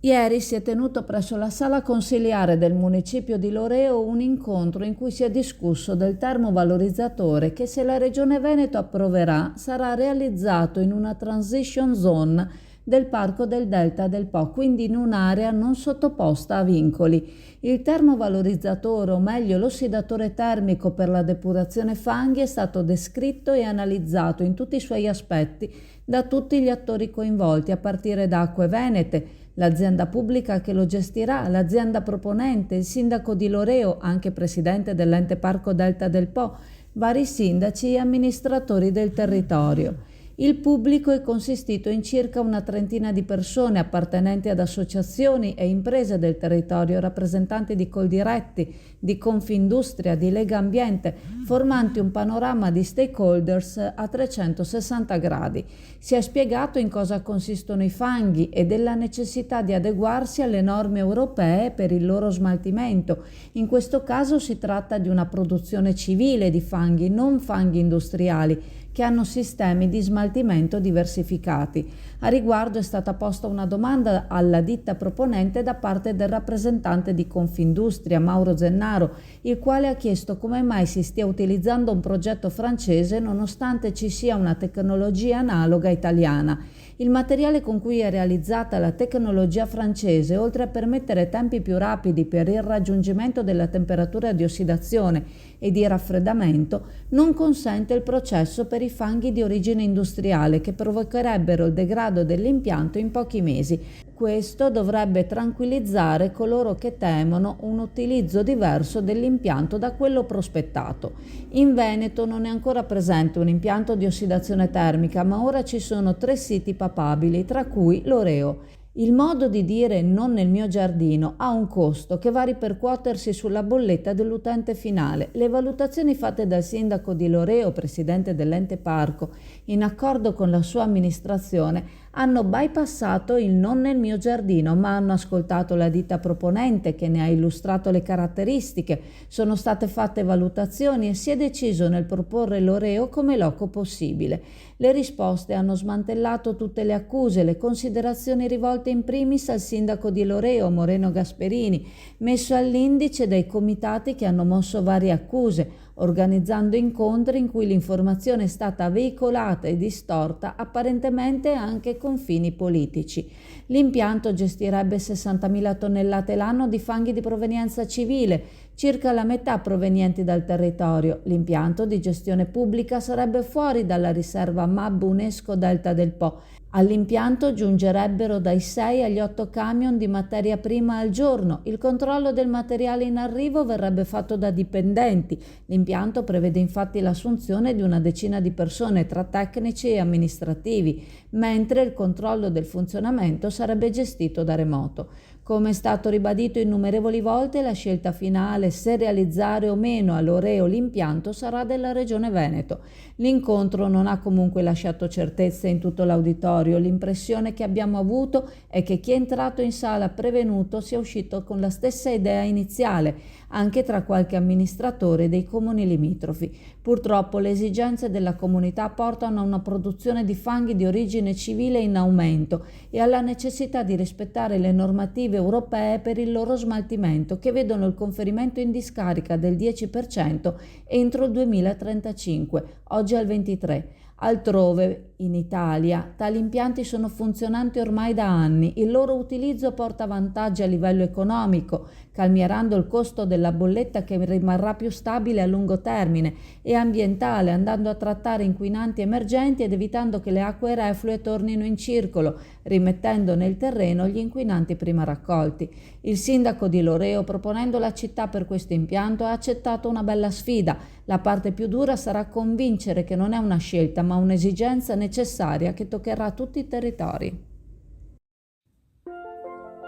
Ieri si è tenuto presso la sala consiliare del municipio di Loreo un incontro in cui si è discusso del termovalorizzatore che, se la Regione Veneto approverà, sarà realizzato in una transition zone del Parco del Delta del Po, quindi in un'area non sottoposta a vincoli. Il termovalorizzatore, o meglio l'ossidatore termico per la depurazione fanghi, è stato descritto e analizzato in tutti i suoi aspetti da tutti gli attori coinvolti, a partire da Acque Venete, l'azienda pubblica che lo gestirà, l'azienda proponente, il sindaco di Loreo, anche presidente dell'ente Parco Delta del Po, vari sindaci e amministratori del territorio. Il pubblico è consistito in circa una trentina di persone appartenenti ad associazioni e imprese del territorio, rappresentanti di Coldiretti, di Confindustria, di Lega Ambiente, formanti un panorama di stakeholders a 360 gradi. Si è spiegato in cosa consistono i fanghi e della necessità di adeguarsi alle norme europee per il loro smaltimento. In questo caso si tratta di una produzione civile di fanghi, non fanghi industriali, che hanno sistemi di smaltimento diversificati. A riguardo è stata posta una domanda alla ditta proponente da parte del rappresentante di Confindustria, Mauro Zennaro, il quale ha chiesto come mai si stia utilizzando un progetto francese nonostante ci sia una tecnologia analoga italiana. Il materiale con cui è realizzata la tecnologia francese, oltre a permettere tempi più rapidi per il raggiungimento della temperatura di ossidazione e di raffreddamento, non consente il processo per i fanghi di origine industriale che provocherebbero il degrado dell'impianto in pochi mesi. Questo dovrebbe tranquillizzare coloro che temono un utilizzo diverso dell'impianto da quello prospettato. In Veneto non è ancora presente un impianto di ossidazione termica, ma ora ci sono 3 siti papabili, tra cui Loreo. Il modo di dire "non nel mio giardino" ha un costo che va a ripercuotersi sulla bolletta dell'utente finale. Le valutazioni fatte dal sindaco di Loreo, presidente dell'ente parco, in accordo con la sua amministrazione, hanno bypassato il "non nel mio giardino", ma hanno ascoltato la ditta proponente che ne ha illustrato le caratteristiche, sono state fatte valutazioni e si è deciso nel proporre Loreo come loco possibile. Le risposte hanno smantellato tutte le accuse, le considerazioni rivolte in primis al sindaco di Loreo, Moreno Gasperini, messo all'indice dai comitati che hanno mosso varie accuse, organizzando incontri in cui l'informazione è stata veicolata e distorta, apparentemente anche con fini politici. L'impianto gestirebbe 60.000 tonnellate l'anno di fanghi di provenienza civile, circa la metà provenienti dal territorio. L'impianto di gestione pubblica sarebbe fuori dalla riserva MAB UNESCO Delta del Po. All'impianto giungerebbero dai 6 agli 8 camion di materia prima al giorno. Il controllo del materiale in arrivo verrebbe fatto da dipendenti. L'impianto prevede infatti l'assunzione di una decina di persone tra tecnici e amministrativi, mentre il controllo del funzionamento sarebbe gestito da remoto. Come è stato ribadito innumerevoli volte, la scelta finale se realizzare o meno a Loreo l'impianto sarà della Regione Veneto. L'incontro non ha comunque lasciato certezze in tutto l'auditorio. L'impressione che abbiamo avuto è che chi è entrato in sala prevenuto sia uscito con la stessa idea iniziale, anche tra qualche amministratore dei comuni limitrofi. Purtroppo le esigenze della comunità portano a una produzione di fanghi di origine civile in aumento e alla necessità di rispettare le normative europee per il loro smaltimento, che vedono il conferimento in discarica del 10% entro il 2035, oggi al 23%. Altrove, in Italia, tali impianti sono funzionanti ormai da anni. Il loro utilizzo porta vantaggi a livello economico, calmierando il costo della bolletta che rimarrà più stabile a lungo termine, e ambientale, andando a trattare inquinanti emergenti ed evitando che le acque reflue tornino in circolo, rimettendo nel terreno gli inquinanti prima raccolti. Il sindaco di Loreo, proponendo la città per questo impianto, ha accettato una bella sfida. La parte più dura sarà convincere che non è una scelta, ma un'esigenza necessaria che toccherà a tutti i territori.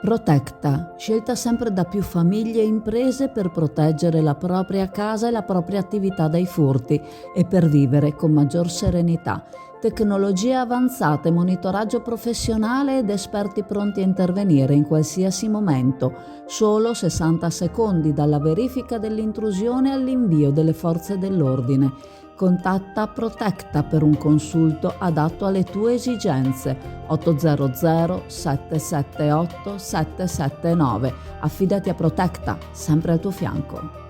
Protecta, scelta sempre da più famiglie e imprese per proteggere la propria casa e la propria attività dai furti e per vivere con maggior serenità. Tecnologie avanzate, monitoraggio professionale ed esperti pronti a intervenire in qualsiasi momento. Solo 60 secondi dalla verifica dell'intrusione all'invio delle forze dell'ordine. Contatta Protecta per un consulto adatto alle tue esigenze. 800 778 779. Affidati a Protecta, sempre al tuo fianco.